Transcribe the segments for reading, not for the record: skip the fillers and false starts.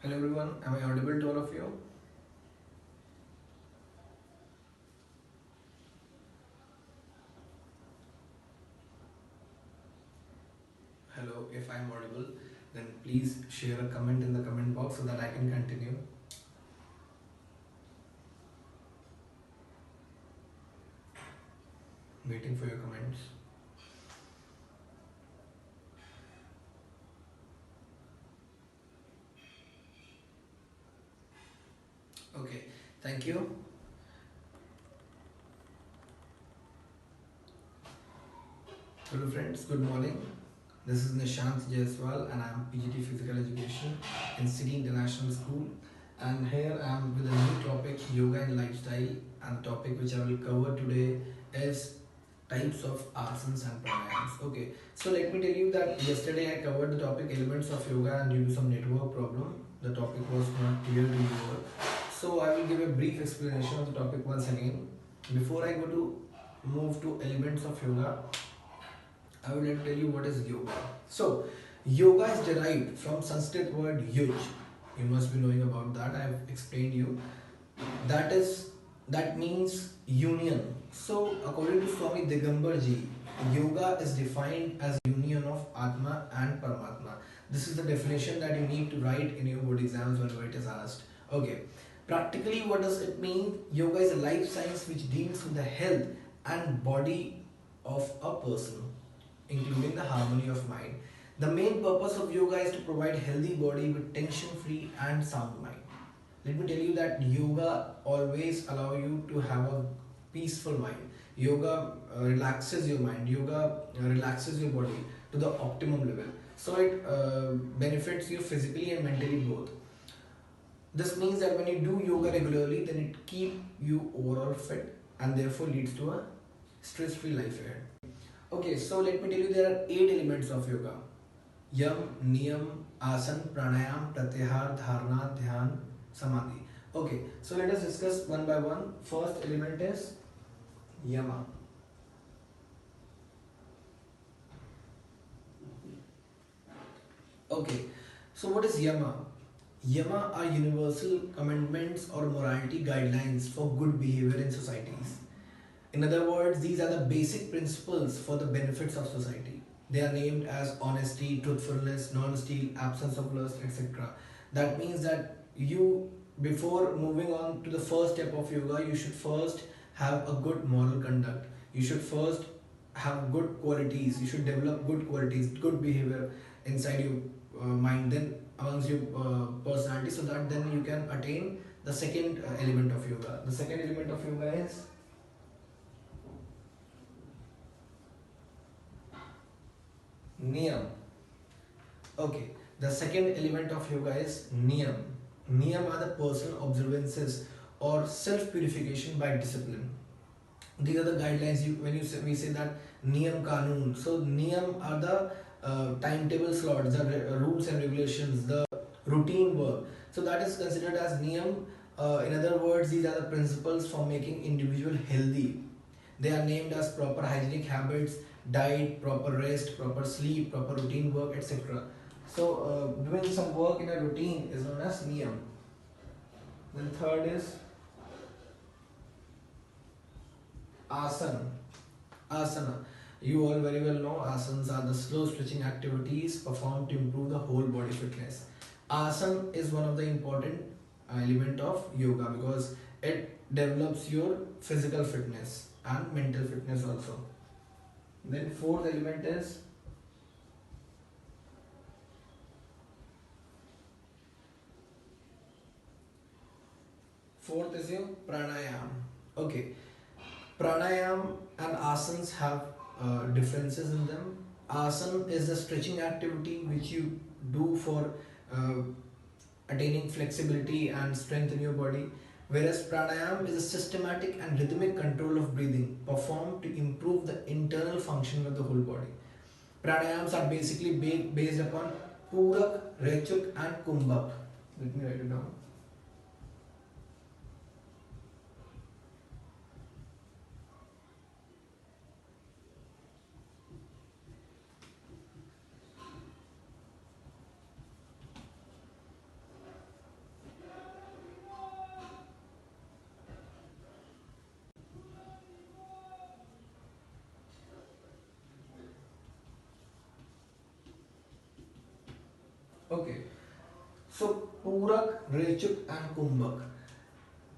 Hello everyone, am I audible to all of you? Hello, if I'm audible, then please share a comment in the comment box so that I can continue. Waiting for your comments. Okay, thank you. Hello friends, good morning. This is Nishant Jaiswal and I am PGT Physical Education in City International School. And here I am with a new topic, yoga and lifestyle. And the topic which I will cover today is types of asanas and pranayams. Okay, so let me tell you that yesterday I covered the topic elements of yoga, and due to some network problem, the topic was not clear to you all. So I will give a brief explanation of the topic once again. Before I go to move to elements of yoga, I would like to tell you what is yoga. So, yoga is derived from Sanskrit word yuj. You must be knowing about that. I have explained you. That is that means union. So, according to Swami Digambar ji, yoga is defined as union of Atma and Paramatma. This is the definition that you need to write in your board exams whenever it is asked. Okay. Practically, what does it mean? Yoga is a life science which deals with the health and body of a person, including the harmony of mind. The main purpose of yoga is to provide healthy body with tension-free and sound mind. Let me tell you that yoga always allow you to have a peaceful mind. Yoga relaxes your mind. Yoga relaxes your body to the optimum level. So it benefits you physically and mentally both. This means that when you do yoga regularly, then it keep you overall fit and therefore leads to a stress-free life ahead. Okay, so let me tell you there are 8 elements of yoga. Yam, Niyam, Asan, Pranayam, Pratyahar, Dharana, Dhyan, Samadhi. Okay, so let us discuss one by one. First element is Yama. Okay, so what is Yama? Yama are universal commandments or morality guidelines for good behavior in societies. In other words, these are the basic principles for the benefits of society. They are named as honesty, truthfulness, non-steal, absence of lust, etc. That means that you, before moving on to the first step of yoga, you should first have a good moral conduct. You should first have good qualities. You should develop good qualities, good behavior inside your mind, then amongst your personality, so that then you can attain the second element of yoga. The second element of yoga is Niyam. Okay, the second element of yoga is Niyam. Niyam are the personal observances or self purification by discipline. These are the guidelines. When we say that Niyam Kanun. So Niyam are the timetable slots, the rules and regulations, the routine work. So that is considered as Niyam. In other words, these are the principles for making individual healthy. They are named as proper hygienic habits, diet, proper rest, proper sleep, proper routine work, etc. So, doing some work in a routine is known as niyam. Then third is asana. Asana. You all very well know asanas are the slow stretching activities performed to improve the whole body fitness. Asana is one of the important element of yoga because it develops your physical fitness and mental fitness also. Then fourth is your pranayam. Okay, pranayam and asanas have differences in them. Asana is the stretching activity which you do for uh, attaining flexibility and strength in your body, whereas pranayam is a systematic and rhythmic control of breathing performed to improve the internal functioning of the whole body. Pranayams are basically based upon Purak, Rechuk, and Kumbhak. Let me write it down. Okay, so Purak, Rechuk, and Kumbhak.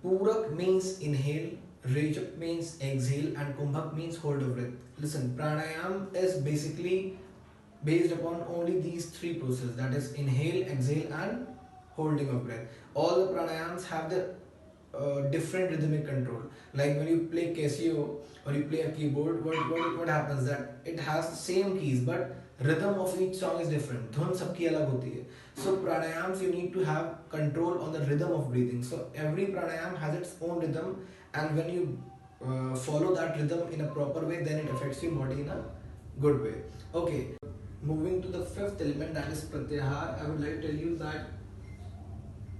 Purak means inhale, Rechuk means exhale, and Kumbhak means hold of breath. Listen, pranayam is basically based upon only these three processes, that is inhale, exhale, and holding of breath. All the pranayams have the different rhythmic control. Like when you play Casio or you play a keyboard, what happens that it has the same keys, but rhythm of each song is different. धुन सबकी अलग होती है. So pranayams you need to have control on the rhythm of breathing. So every pranayam has its own rhythm, and when you follow that rhythm in a proper way, then it affects your body in a good way. Okay, moving to the fifth element, that is pratyahar. I would like to tell you that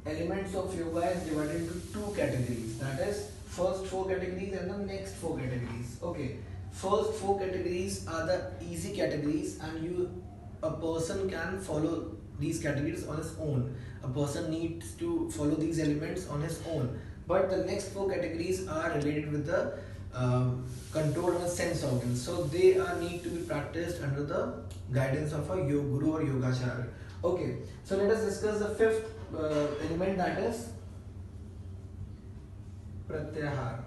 elements of yoga is divided into two categories, that is first four categories and the next four categories. Okay, first four categories are the easy categories, and a person can follow these categories on his own. A person needs to follow these elements on his own, but the next four categories are related with the control of the sense organs, so they are need to be practiced under the guidance of a yoga guru or yogacharya. Okay, so let us discuss the fifth element, that is pratyahar.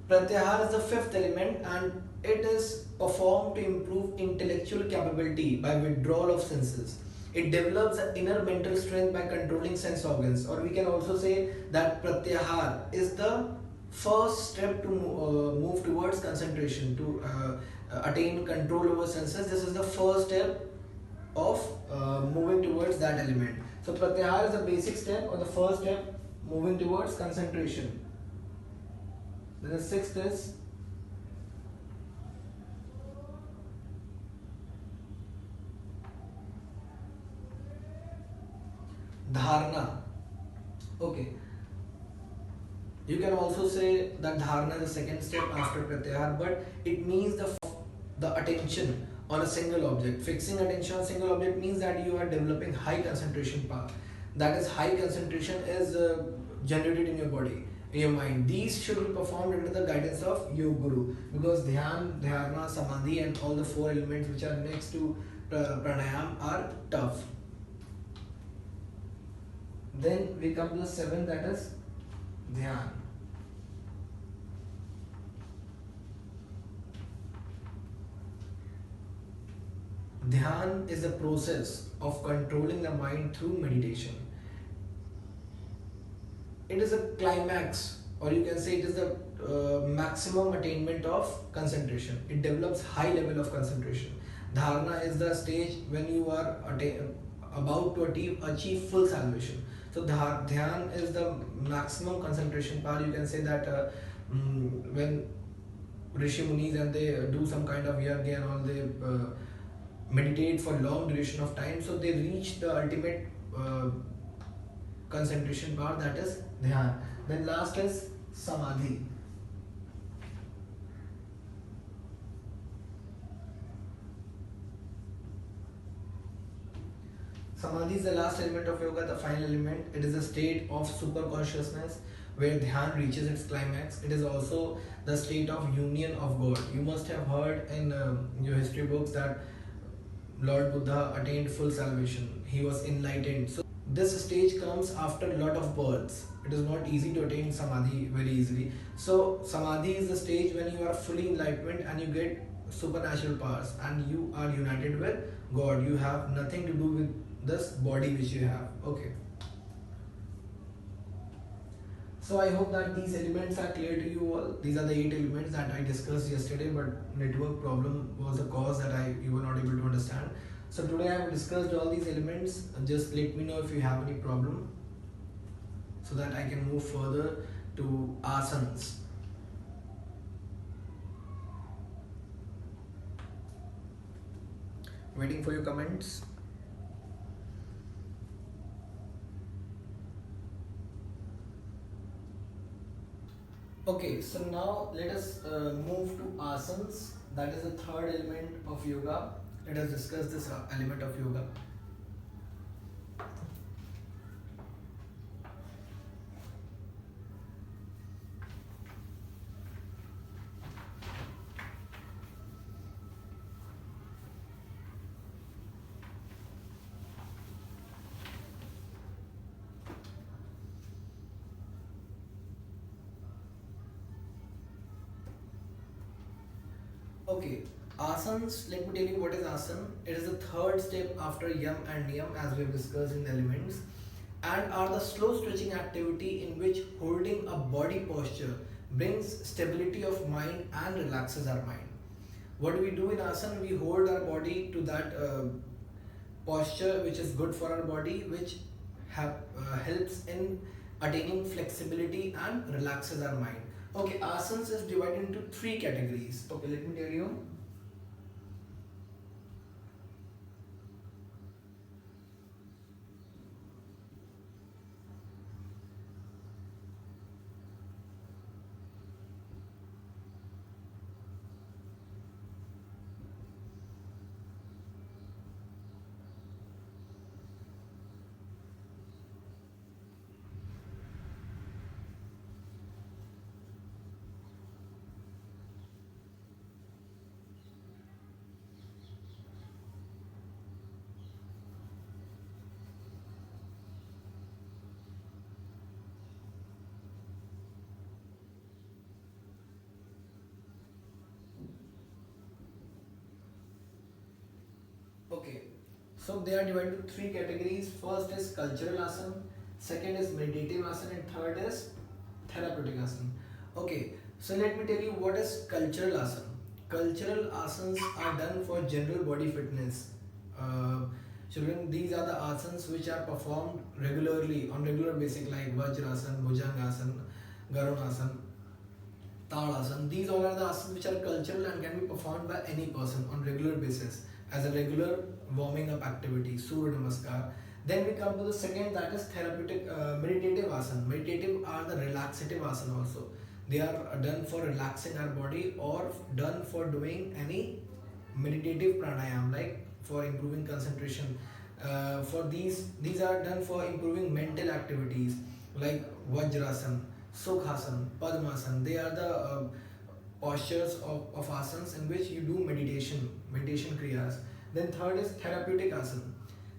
Pratyahar is the fifth element, and it is performed to improve intellectual capability by withdrawal of senses. It develops the inner mental strength by controlling sense organs, or we can also say that pratyahar is the first step to move towards concentration, to attain control over senses. This is the first step of moving towards that element. So pratyahar is the basic step or the first step moving towards concentration. Then the sixth is dharana. Okay, you can also say that dharana is the second step after pratyahar, but it means the attention on a single object. Fixing attention on a single object means that you are developing high concentration power. That is, high concentration is generated in your body, in your mind. These should be performed under the guidance of Yoga Guru, because Dhyan, Dhyana, Samadhi, and all the four elements which are next to pranayam are tough. Then we come to the seventh, that is Dhyan. Dhyan is the process of controlling the mind through meditation. It is a climax, or you can say it is the maximum attainment of concentration. It develops high level of concentration. Dharana is the stage when you are about to achieve full salvation. So dhyan is the maximum concentration power. You can say that when Rishi Munis and they do some kind of yajna and all, they meditate for long duration of time, so they reach the ultimate concentration power, that is dhyan. Then last is samadhi. Samadhi is the last element of yoga, the final element. It is a state of super consciousness where dhyan reaches its climax. It is also the state of union of God. You must have heard in your history books that Lord Buddha attained full salvation. He was enlightened. So this stage comes after a lot of births. It is not easy to attain samadhi very easily. So samadhi is the stage when you are fully enlightened and you get supernatural powers and you are united with God. You have nothing to do with this body which you have. Okay. So I hope that these elements are clear to you all. These are the 8 elements that I discussed yesterday, but network problem was the cause that you were not able to understand. So today I have discussed all these elements. Just let me know if you have any problem, so that I can move further to asanas. Waiting for your comments. Okay, so now let us move to asanas. That is the third element of yoga. Let us discuss this element of yoga. Okay, asanas, let me tell you what is asana. It is the third step after yam and niyam as we have discussed in the elements, and are the slow stretching activity in which holding a body posture brings stability of mind and relaxes our mind. What do we do in asana? We hold our body to that posture which is good for our body, which helps in attaining flexibility and relaxes our mind. Okay, asanas is divided into three categories. Okay, let me tell you. Okay, so they are divided into three categories. First is cultural asana, second is meditative asana, and third is therapeutic asana. Okay, so let me tell you what is cultural asana. Cultural asanas are done for general body fitness. Uh, Children, these are the asanas which are performed regularly on regular basis like Vajrasana, Bhujangasana, Garudasana, Tadasana. These all are the asanas which are cultural and can be performed by any person on regular basis as a regular warming up activity, Surya Namaskar. Then we come to the second, that is therapeutic meditative asana. Meditative are the relaxative asana also. They are done for relaxing our body or done for doing any meditative pranayam like for improving concentration. For these are done for improving mental activities like Vajrasana, Sukhasana, Padmasana. They are the postures of asanas in which you do meditation kriyas. Then third is therapeutic asana.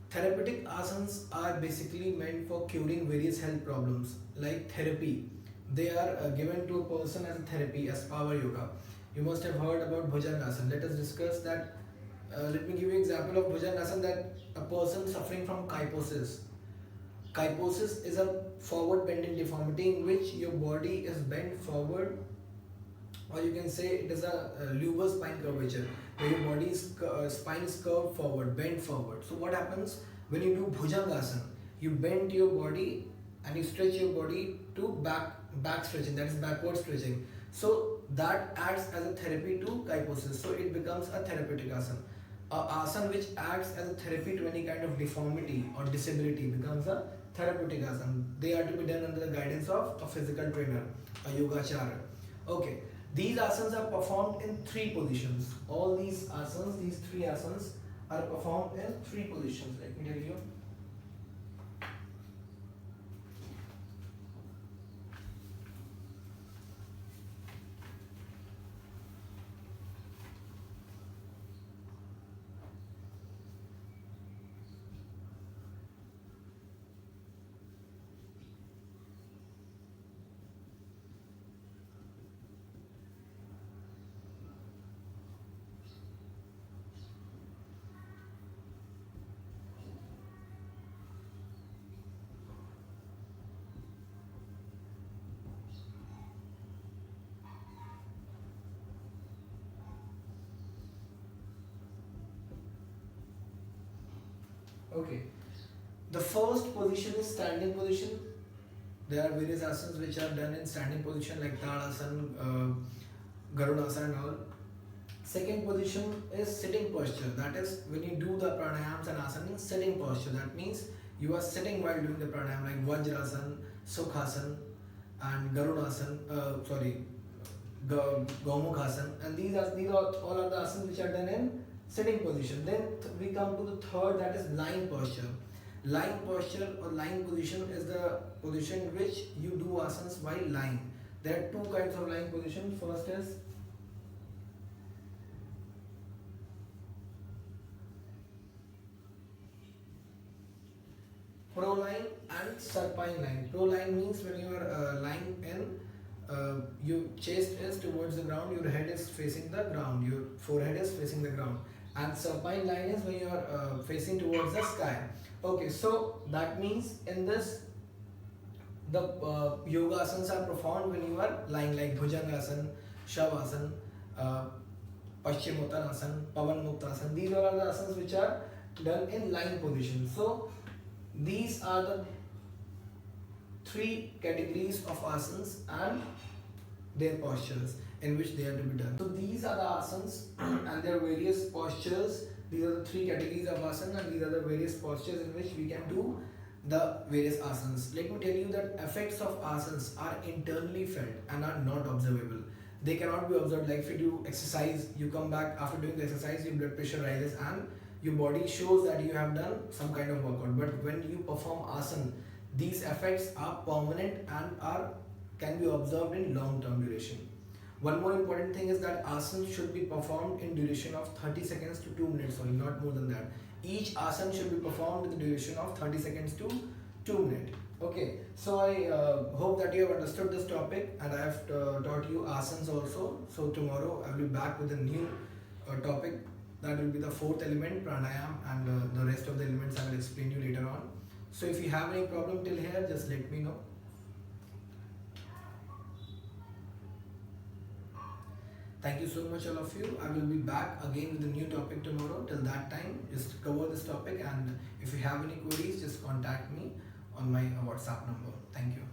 Therapeutic asanas are basically meant for curing various health problems like therapy. They are given to a person as a therapy, as power yoga. You must have heard about Bhujangasana. Let us discuss that. Let me give you an example of Bhujangasana, that a person suffering from kyphosis. Kyphosis is a forward bending deformity in which your body is bent forward, or you can say it is a lumbar spine curvature where your spine is curved forward, bent forward. So what happens when you do Bhujangasana? You bend your body and you stretch your body to back stretching, that is backward stretching. So that acts as a therapy to kyphosis. So it becomes a therapeutic asana. A asana which acts as a therapy to any kind of deformity or disability becomes a therapeutic asana. They are to be done under the guidance of a physical trainer, a yogacharya. Okay, these asanas are performed in three positions. All these asanas, these three asanas, are performed in three positions. Let me tell you. Okay. The first position is standing position. There are various asanas which are done in standing position like Tadasana, Garudasana and all. Second position is sitting posture. That is when you do the pranayams and asanas in sitting posture. That means you are sitting while doing the pranayam like Vajrasana, Sukhasana and Garudasana. Gomukhasana. And these are all are the asanas which are done in sitting position. Then we come to the third, that is lying posture. Lying posture or lying position is the position in which you do asanas while lying. There are two kinds of lying position. First is proline and supine line. Proline means when you are lying in your chest is towards the ground, your head is facing the ground, your forehead is facing the ground, and supine line is when you are facing towards the sky. Okay, so that means in this the yoga asanas are performed when you are lying, like Bhujangasana, Shavasana, uh, Paschimottanasana, Pavanmuktasana. These are all the asanas which are done in lying position. So these are the three categories of asanas and their postures in which they are to be done. So these are the asanas and their various postures. These are the three categories of asana, and these are the various postures in which we can do the various asanas. Let me tell you that effects of asanas are internally felt and are not observable. They cannot be observed. Like if you do exercise, you come back after doing the exercise, your blood pressure rises and your body shows that you have done some kind of workout. But when you perform asana, these effects are permanent and can be observed in long term duration. One more important thing is that asana should be performed in duration of 30 seconds to 2 minutes only, not more than that. Each asana should be performed with a duration of 30 seconds to 2 minutes. Okay, so I hope that you have understood this topic, and I have taught you asanas also. So tomorrow I will be back with a new topic, that will be the fourth element, pranayam, and the rest of the elements I will explain you later on. So if you have any problem till here, just let me know. Thank you so much, all of you. I will be back again with a new topic tomorrow. Till that time, just cover this topic, and if you have any queries, just contact me on my WhatsApp number. Thank you.